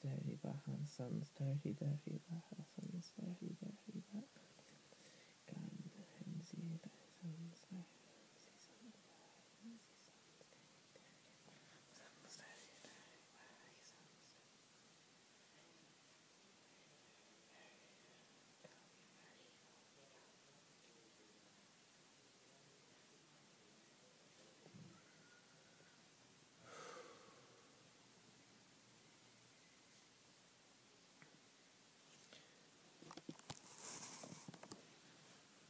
dirty Bahasans, dirty Bahasans, dirty Bahasans.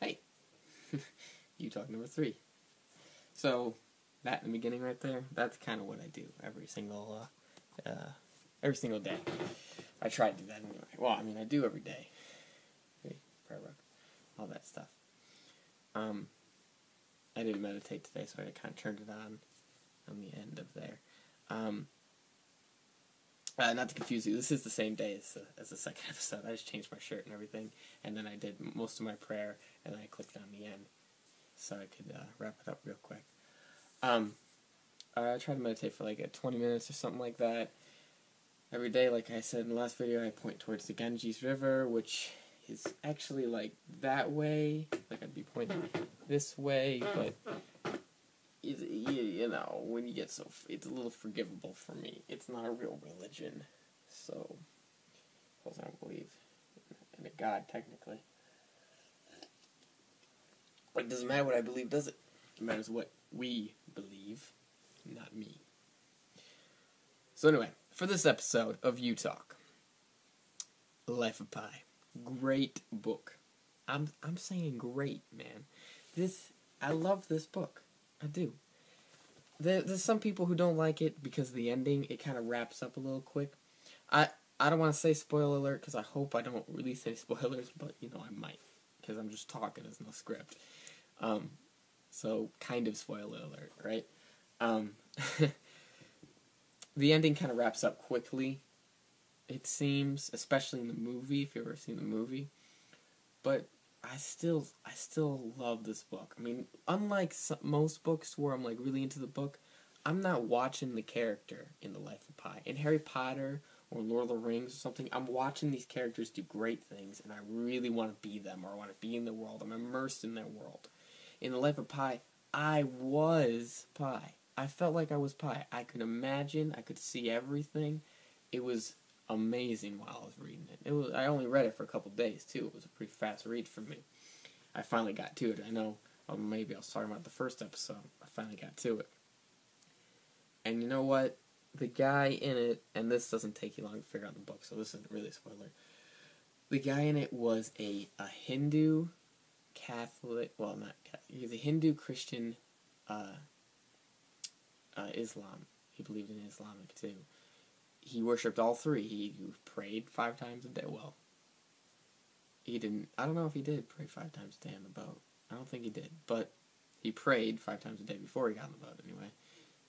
Hey, you talk number 3. So that in the beginning right there, that's kind of what I do every single day. I try to do that anyway. Well, I mean, I do every day. Prayer book, all that stuff. I didn't meditate today, so I kind of turned it on the end of there. Not to confuse you, this is the same day as the second episode. I just changed my shirt and everything, and then I did most of my prayer, and then I clicked on the end, so I could wrap it up real quick. I try to meditate for like 20 minutes or something like that. Every day, like I said in the last video, I point towards the Ganges River, which is actually like that way. Like I'd be pointing this way, but you know, when you get it's a little forgivable for me. It's not a real religion, so I don't believe in a God technically. But it doesn't matter what I believe, does it? It matters what we believe, not me. So anyway, for this episode of You Talk, Life of Pi, great book. I'm saying great, man. I love this book. I do. There's some people who don't like it because of the ending. It kind of wraps up a little quick. I don't want to say spoiler alert because I hope I don't release any spoilers, but you know I might because I'm just talking. There's no script. So kind of spoiler alert, right? The ending kind of wraps up quickly, it seems, especially in the movie, if you've ever seen the movie. But I still love this book. I mean, unlike most books where I'm like really into the book, I'm not watching the character in the Life of Pi. In Harry Potter or Lord of the Rings or something, I'm watching these characters do great things, and I really want to be them, or I want to be in their world. I'm immersed in their world. In the Life of Pi, I was Pi. I felt like I was Pi. I could imagine. I could see everything. It was amazing while I was reading it. I only read it for a couple days, too. It was a pretty fast read for me. I finally got to it. I know maybe I was talking about the first episode. I finally got to it. And you know what? The guy in it, and this doesn't take you long to figure out the book, so this isn't really a spoiler. The guy in it was a Hindu Catholic, well, not Catholic, he was a Hindu Christian Islam. He believed in Islamic too. He worshipped all three. He prayed 5 times a day. Well, he didn't. I don't know if he did pray 5 times a day on the boat. I don't think he did, but he prayed 5 times a day before he got on the boat. Anyway,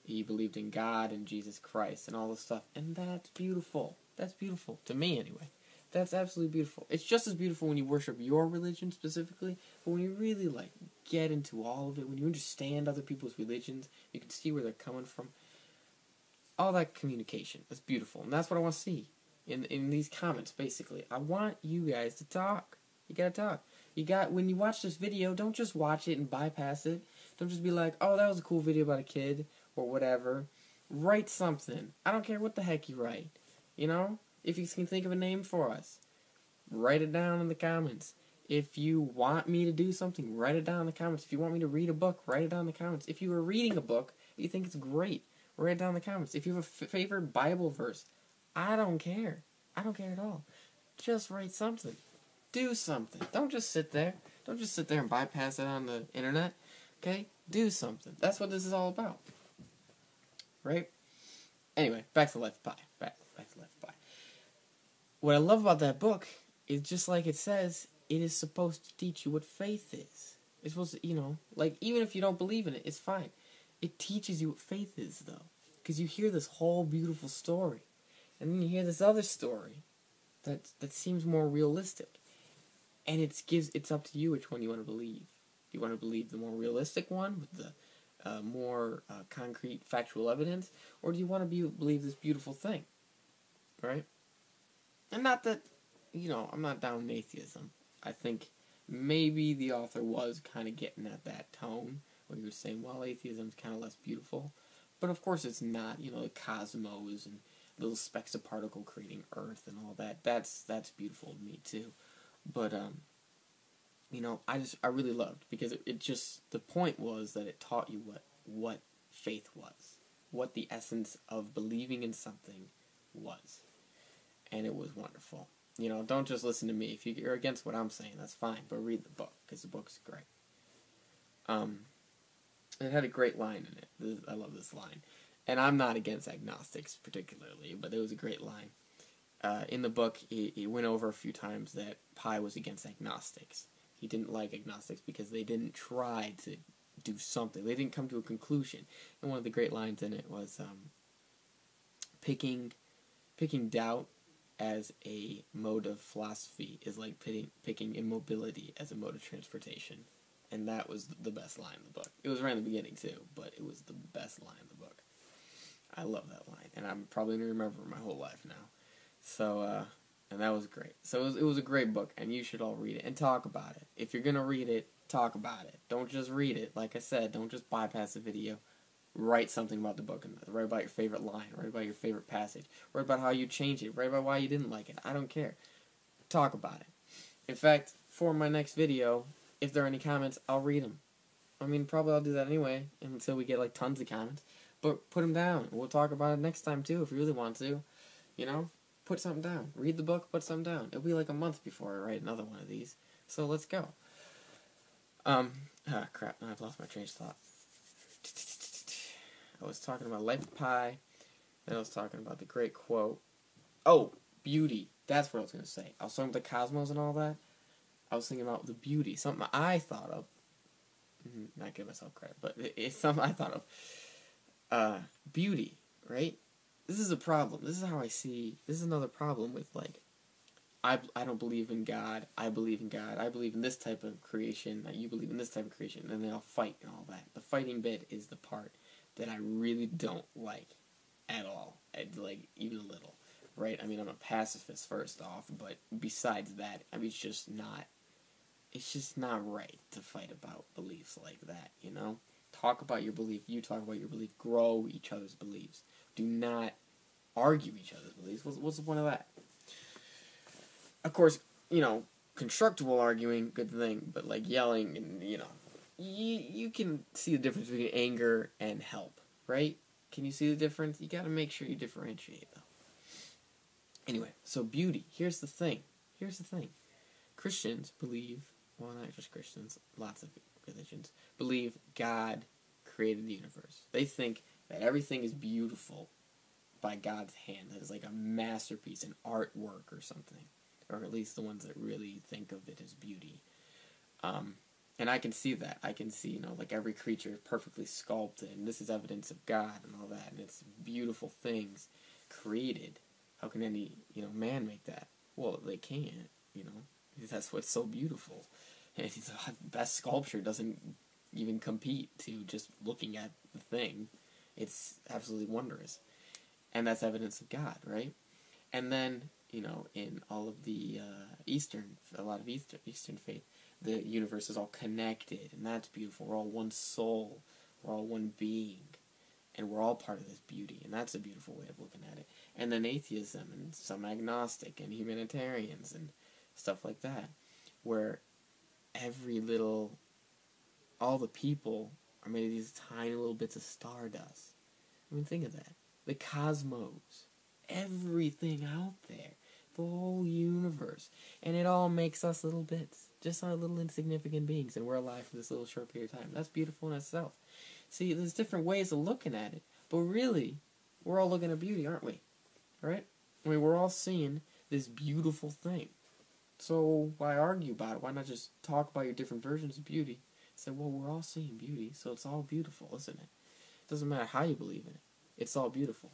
he believed in God and Jesus Christ and all this stuff, and that's beautiful. That's beautiful to me, anyway. That's absolutely beautiful. It's just as beautiful when you worship your religion specifically, but when you really like get into all of it, when you understand other people's religions, you can see where they're coming from. All that communication is beautiful, and that's what I want to see in these comments. Basically, I want you guys to talk. You gotta talk. When you watch this video, don't just watch it and bypass it. Don't just be like, "Oh, that was a cool video about a kid" or whatever. Write something. I don't care what the heck you write. You know. If you can think of a name for us, write it down in the comments. If you want me to do something, write it down in the comments. If you want me to read a book, write it down in the comments. If you are reading a book, you think it's great, write it down in the comments. If you have a favorite Bible verse, I don't care. I don't care at all. Just write something. Do something. Don't just sit there. Don't just sit there and bypass it on the internet. Okay? Do something. That's what this is all about. Right? Anyway, back to Life of Pi. Back to Life of Pi. What I love about that book is just like it says, it is supposed to teach you what faith is. It's supposed to, you know, like even if you don't believe in it, it's fine. It teaches you what faith is, though. Because you hear this whole beautiful story. And then you hear this other story that seems more realistic. And it's up to you which one you want to believe. Do you want to believe the more realistic one with the more concrete factual evidence? Or do you want to believe this beautiful thing? Right? And not that, I'm not down in atheism. I think maybe the author was kind of getting at that tone, where he was saying, well, atheism's kind of less beautiful. But of course it's not, the cosmos and little specks of particle creating Earth and all that. That's beautiful to me too. But, I really loved, because it just, the point was that it taught you what faith was. What the essence of believing in something was. And it was wonderful. Don't just listen to me. If you're against what I'm saying, that's fine. But read the book, because the book's great. It had a great line in it. I love this line. And I'm not against agnostics particularly, but it was a great line. In the book, he went over a few times that Pi was against agnostics. He didn't like agnostics because they didn't try to do something. They didn't come to a conclusion. And one of the great lines in it was picking doubt as a mode of philosophy is like picking immobility as a mode of transportation. And that was the best line in the book. It was right in the beginning too, but it was the best line in the book. I love that line, and I'm probably going to remember it my whole life now. So, and that was great. So it was a great book, and you should all read it and talk about it. If you're going to read it, talk about it. Don't just read it. Like I said, don't just bypass the video. Write something about the book, and write about your favorite line, write about your favorite passage, write about how you changed it, write about why you didn't like it. I don't care. Talk about it. In fact, for my next video, if there are any comments, I'll read them. I mean, probably I'll do that anyway, until we get, like, tons of comments. But put them down. We'll talk about it next time, too, if you really want to. Put something down. Read the book, put something down. It'll be like a month before I write another one of these. So let's go. Crap. Now I've lost my train of thought. I was talking about Life of Pi. Then I was talking about the great quote. Oh, beauty. That's what I was going to say. I was talking about the cosmos and all that. I was thinking about the beauty. Something I thought of. Not give myself credit, but it's something I thought of. Beauty, right? This is a problem. This is how I see. This is another problem with, like, I don't believe in God. I believe in God. I believe in this type of creation. You believe in this type of creation. And they all fight and all that. The fighting bit is the part that I really don't like at all. Like, even a little. Right? I mean, I'm a pacifist first off, but besides that, I mean, it's just not right to fight about beliefs like that, Talk about your belief. You talk about your belief. Grow each other's beliefs. Do not argue each other's beliefs. What's the point of that? Of course, constructible arguing, good thing, but like yelling and, you can see the difference between anger and help, right? Can you see the difference? You gotta make sure you differentiate, though. Anyway, so beauty. Here's the thing. Christians believe, well, not just Christians, lots of religions, believe God created the universe. They think that everything is beautiful by God's hand. That is like a masterpiece, an artwork or something. Or at least the ones that really think of it as beauty. And I can see that. I can see, like every creature perfectly sculpted, and this is evidence of God and all that, and it's beautiful things created. How can any, man make that? Well, they can't, That's what's so beautiful. And the best sculpture doesn't even compete to just looking at the thing. It's absolutely wondrous. And that's evidence of God, right? And then, in all of the a lot of Eastern faith, the universe is all connected, and that's beautiful. We're all one soul. We're all one being. And we're all part of this beauty, and that's a beautiful way of looking at it. And then atheism, and some agnostic, and humanitarians, and stuff like that, where all the people are made of these tiny little bits of stardust. I mean, think of that. The cosmos. Everything out there. The whole universe. And it all makes us little bits. Just our little insignificant beings, and we're alive for this little short period of time. That's beautiful in itself. See, there's different ways of looking at it, but really, we're all looking at beauty, aren't we? Right? I mean, we're all seeing this beautiful thing. So why argue about it? Why not just talk about your different versions of beauty? Say, well, we're all seeing beauty, so it's all beautiful, isn't it? It doesn't matter how you believe in it. It's all beautiful.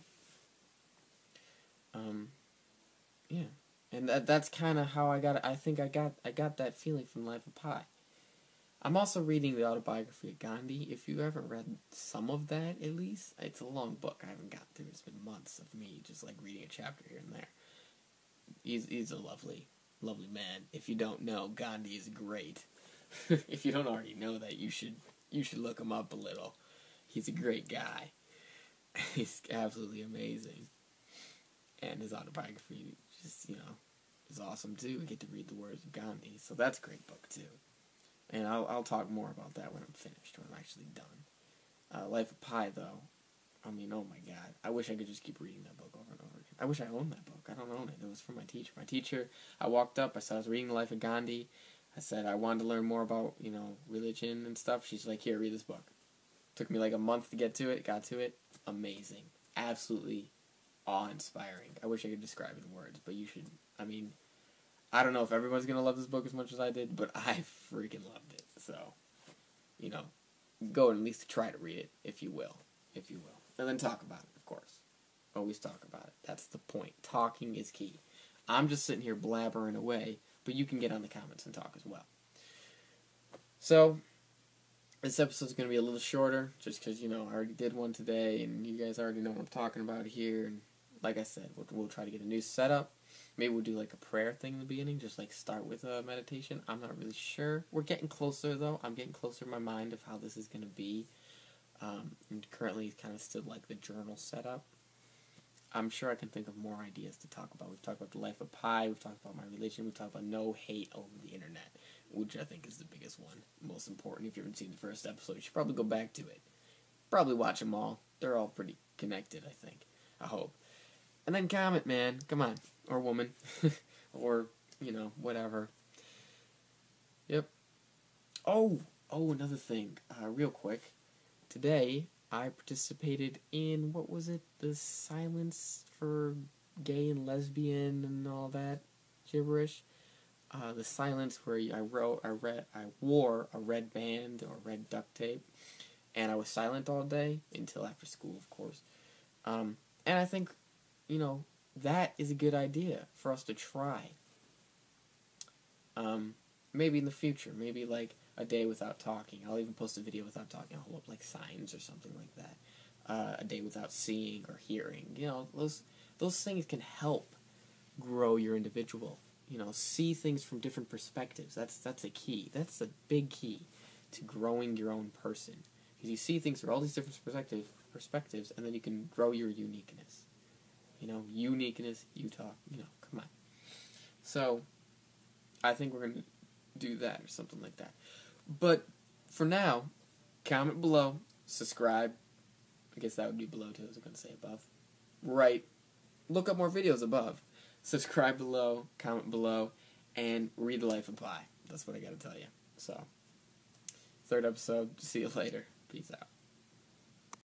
Yeah. And that's kind of how I got it. I think I got that feeling from Life of Pi. I'm also reading the autobiography of Gandhi. If you haven't read some of that, at least, it's a long book. I haven't got through. It's been months of me just like reading a chapter here and there. he's a lovely man. If you don't know, Gandhi is great. If you don't already know that, you should look him up a little. He's a great guy. He's absolutely amazing. And his autobiography just, is awesome too. We get to read the words of Gandhi, so that's a great book too. And I'll talk more about that when I'm finished, when I'm actually done. Life of Pi, though, I mean, oh my God. I wish I could just keep reading that book over and over again. I wish I owned that book. I don't own it. It was from my teacher. My teacher, I walked up, I said I was reading The Life of Gandhi. I said I wanted to learn more about, religion and stuff. She's like, here, read this book. Took me like a month to get to it, got to it. Amazing. Absolutely awe-inspiring. I wish I could describe it in words, but you should. I mean, I don't know if everyone's going to love this book as much as I did, but I freaking loved it. So, go and at least try to read it, if you will. And then talk about it, of course. Always talk about it. That's the point. Talking is key. I'm just sitting here blabbering away, but you can get on the comments and talk as well. So, this episode's going to be a little shorter, just because, I already did one today, and you guys already know what I'm talking about here. And like I said, we'll try to get a new setup. Maybe we'll do like a prayer thing in the beginning, just like start with a meditation. I'm not really sure. We're getting closer, though. I'm getting closer in my mind of how this is going to be. And currently, it's kind of still like the journal setup. I'm sure I can think of more ideas to talk about. We've talked about the life of Pi. We've talked about my religion. We've talked about no hate over the internet, which I think is the biggest one, most important. If you haven't seen the first episode, you should probably go back to it. Probably watch them all. They're all pretty connected, I think. I hope. And then comment, man. Come on. Or woman. Or, whatever. Yep. Oh, another thing. Real quick. Today, I participated in, what was it? The silence for gay and lesbian and all that gibberish. The silence where I wore a red band or red duct tape. And I was silent all day until after school, of course. And I think, that is a good idea for us to try. Maybe in the future. Maybe like a day without talking. I'll even post a video without talking. I'll hold up like signs or something like that. A day without seeing or hearing. Those things can help grow your individual. See things from different perspectives. That's a key. That's a big key to growing your own person. Because you see things from all these different perspectives, and then you can grow your uniqueness. Uniqueness, you talk, come on. So, I think we're going to do that or something like that. But, for now, comment below, subscribe. I guess that would be below too, I was going to say above. Right. Look up more videos above. Subscribe below, comment below, and read The Life of Pi. That's what I got to tell you. So, third episode. See you later. Peace out.